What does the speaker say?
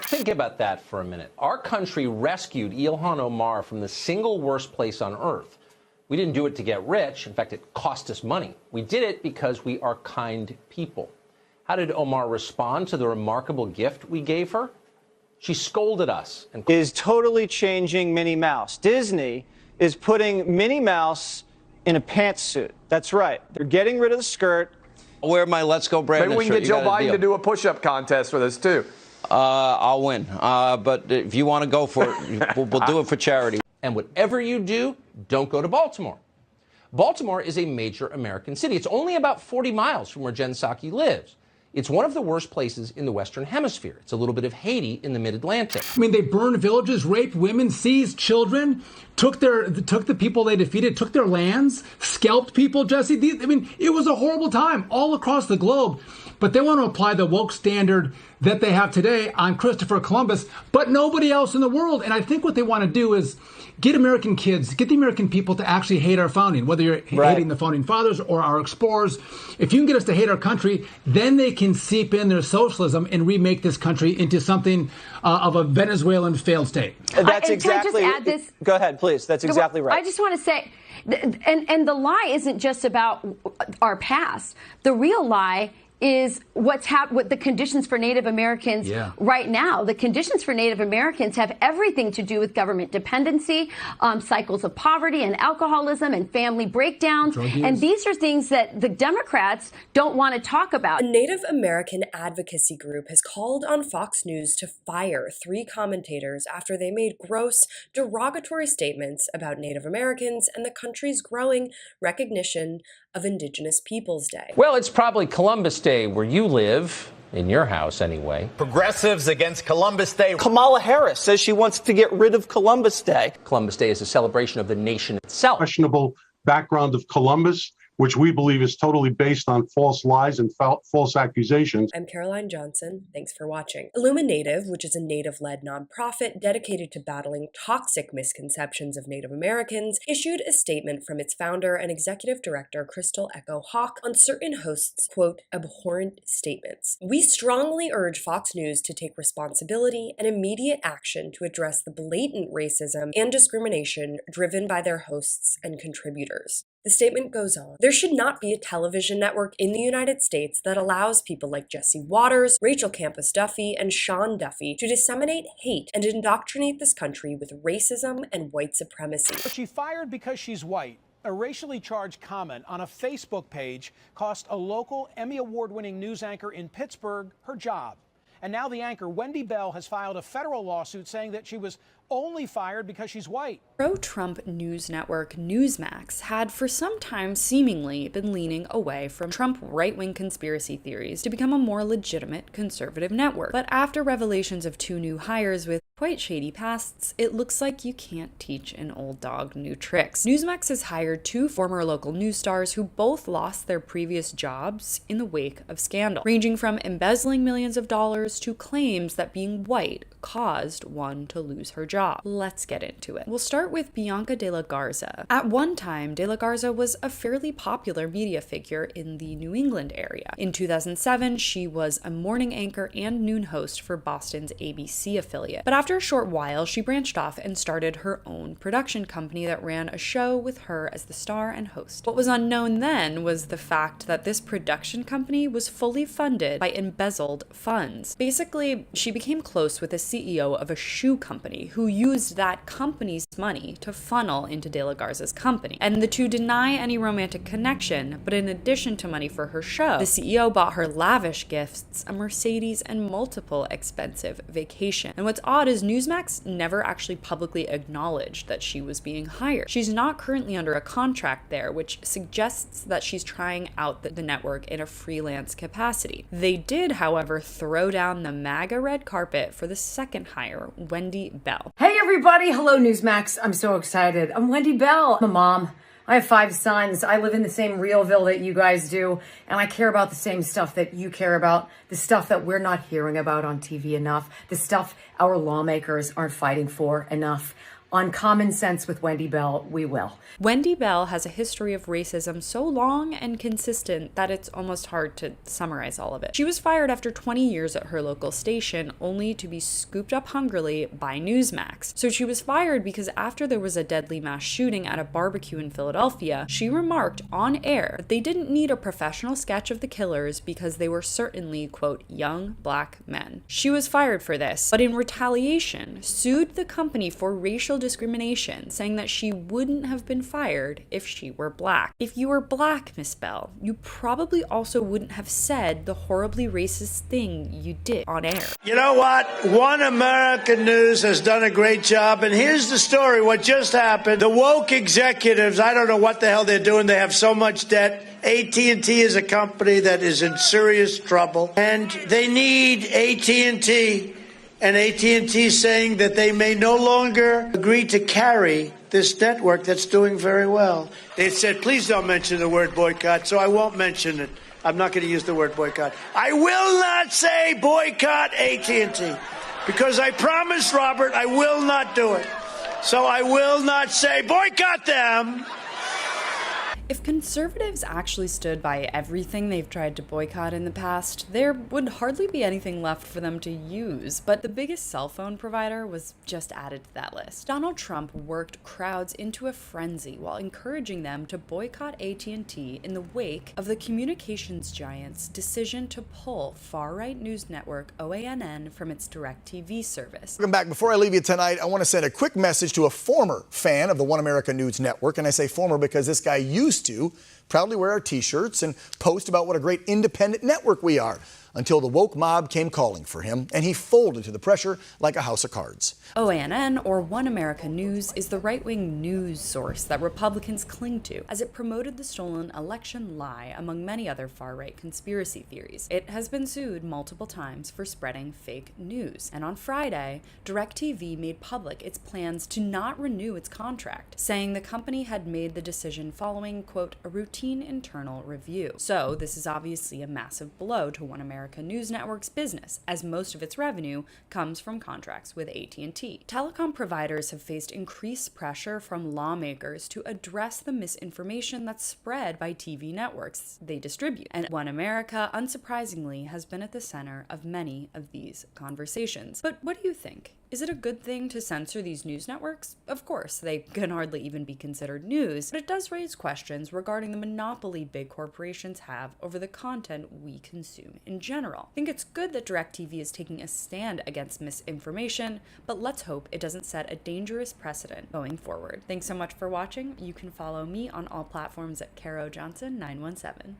Think about that for a minute. Our country rescued Ilhan Omar from the single worst place on earth. We didn't do it to get rich. In fact, it cost us money. We did it because we are kind people. How did Omar respond to the remarkable gift we gave her? She scolded us. And is totally changing Minnie Mouse. Disney is putting Minnie Mouse in a pantsuit. That's right. They're getting rid of the skirt. I'll wear my Let's Go Brandon Maybe we can shirt. get Joe Biden to do a push-up contest with us, too. I'll win. But if you want to go for it, we'll do it for charity. And whatever you do, don't go to Baltimore. Baltimore is a major American city. It's only about 40 miles from where Jen Psaki lives. It's one of the worst places in the Western Hemisphere. It's a little bit of Haiti in the mid-Atlantic. I mean, they burned villages, raped women, seized children, took the people they defeated, took their lands, scalped people, Jesse. It was a horrible time all across the globe. But they want to apply the woke standard that they have today on Christopher Columbus, but nobody else in the world. And I think what they want to do is get American kids, get the American people to actually hate our founding, whether you're hating the founding fathers or our explorers. If you can get us to hate our country, then they can seep in their socialism and remake this country into something of a Venezuelan failed state. That's exactly. Can I just add this? Go ahead, please. That's exactly right. I just want to say, and the lie isn't just about our past. The real lie is what the conditions for Native Americans right now. The conditions for Native Americans have everything to do with government dependency, cycles of poverty and alcoholism and family breakdowns. And these are things that the Democrats don't want to talk about. A Native American advocacy group has called on Fox News to fire 3 commentators after they made gross, derogatory statements about Native Americans and the country's growing recognition of Indigenous Peoples Day. Well, it's probably Columbus Day where you live, in your house anyway. Progressives against Columbus Day. Kamala Harris says she wants to get rid of Columbus Day. Columbus Day is a celebration of the nation itself. Questionable background of Columbus, which we believe is totally based on false lies and false accusations. I'm Caroline Johnson. Thanks for watching. Illuminative, which is a Native-led nonprofit dedicated to battling toxic misconceptions of Native Americans, issued a statement from its founder and executive director, Crystal Echo Hawk, on certain hosts' quote, abhorrent statements. We strongly urge Fox News to take responsibility and immediate action to address the blatant racism and discrimination driven by their hosts and contributors. The statement goes on. There should not be a television network in the United States that allows people like Jesse Waters, Rachel Campos Duffy, and Sean Duffy to disseminate hate and indoctrinate this country with racism and white supremacy. She fired because she's white. A racially charged comment on a Facebook page cost a local Emmy Award-winning news anchor in Pittsburgh her job. And now the anchor, Wendy Bell, has filed a federal lawsuit saying that she was only fired because she's white. Pro-Trump news network Newsmax had for some time seemingly been leaning away from Trump right-wing conspiracy theories to become a more legitimate conservative network. But after revelations of 2 new hires with quite shady pasts, it looks like you can't teach an old dog new tricks. Newsmax has hired 2 former local news stars who both lost their previous jobs in the wake of scandal, ranging from embezzling millions of dollars to claims that being white caused one to lose her job. Let's get into it. We'll start with Bianca de la Garza. At one time, de la Garza was a fairly popular media figure in the New England area. In 2007, she was a morning anchor and noon host for Boston's ABC affiliate. But after a short while, she branched off and started her own production company that ran a show with her as the star and host. What was unknown then was the fact that this production company was fully funded by embezzled funds. Basically, she became close with the CEO of a shoe company who used that company's money to funnel into De La Garza's company. And the two deny any romantic connection, but in addition to money for her show, the CEO bought her lavish gifts, a Mercedes, and multiple expensive vacations. And what's odd is Newsmax never actually publicly acknowledged that she was being hired. She's not currently under a contract there, which suggests that she's trying out the network in a freelance capacity. They did, however, throw down the MAGA red carpet for the second hire, Wendy Bell. Hey everybody, hello Newsmax. I'm so excited. I'm Wendy Bell. I'm a mom. I have 5 sons. I live in the same Realville that you guys do, and I care about the same stuff that you care about, the stuff that we're not hearing about on TV enough, the stuff our lawmakers aren't fighting for enough. on common sense with Wendy Bell, we will. Wendy Bell has a history of racism so long and consistent that it's almost hard to summarize all of it. She was fired after 20 years at her local station, only to be scooped up hungrily by Newsmax. So she was fired because after there was a deadly mass shooting at a barbecue in Philadelphia, she remarked on air that they didn't need a professional sketch of the killers because they were certainly, quote, young black men. She was fired for this, but in retaliation, sued the company for racial discrimination, saying that she wouldn't have been fired if she were black. If you were black, Miss Bell, you probably also wouldn't have said the horribly racist thing you did on air. You know what? One American News has done a great job, and here's the story, what just happened. The woke executives, I don't know what the hell they're doing. They have so much debt. AT&T is a company that is in serious trouble, and they need AT&T. And AT&T saying that they may no longer agree to carry this network that's doing very well. They said, please don't mention the word boycott, so I won't mention it. I'm not going to use the word boycott. I will not say boycott AT&T because I promised Robert I will not do it. So I will not say boycott them. If conservatives actually stood by everything they've tried to boycott in the past, there would hardly be anything left for them to use, but the biggest cell phone provider was just added to that list. Donald Trump worked crowds into a frenzy while encouraging them to boycott AT&T in the wake of the communications giant's decision to pull far-right news network OANN from its DirecTV service. Welcome back. Before I leave you tonight, I want to send a quick message to a former fan of the One America News Network, and I say former because this guy used to proudly wear our t-shirts and post about what a great independent network we are, until the woke mob came calling for him and he folded to the pressure like a house of cards. OANN, or One America News, is the right-wing news source that Republicans cling to, as it promoted the stolen election lie among many other far-right conspiracy theories. It has been sued multiple times for spreading fake news, and on Friday, DirecTV made public its plans to not renew its contract, saying the company had made the decision following, quote, a routine internal review. So this is obviously a massive blow to One America News Network's business, as most of its revenue comes from contracts with AT&T. Telecom providers have faced increased pressure from lawmakers to address the misinformation that's spread by TV networks they distribute, and One America, unsurprisingly, has been at the center of many of these conversations. But what do you think? Is it a good thing to censor these news networks? Of course, they can hardly even be considered news, but it does raise questions regarding the monopoly big corporations have over the content we consume in general. I think it's good that DirecTV is taking a stand against misinformation, but let's hope it doesn't set a dangerous precedent going forward. Thanks so much for watching. You can follow me on all platforms at Caro Johnson 917.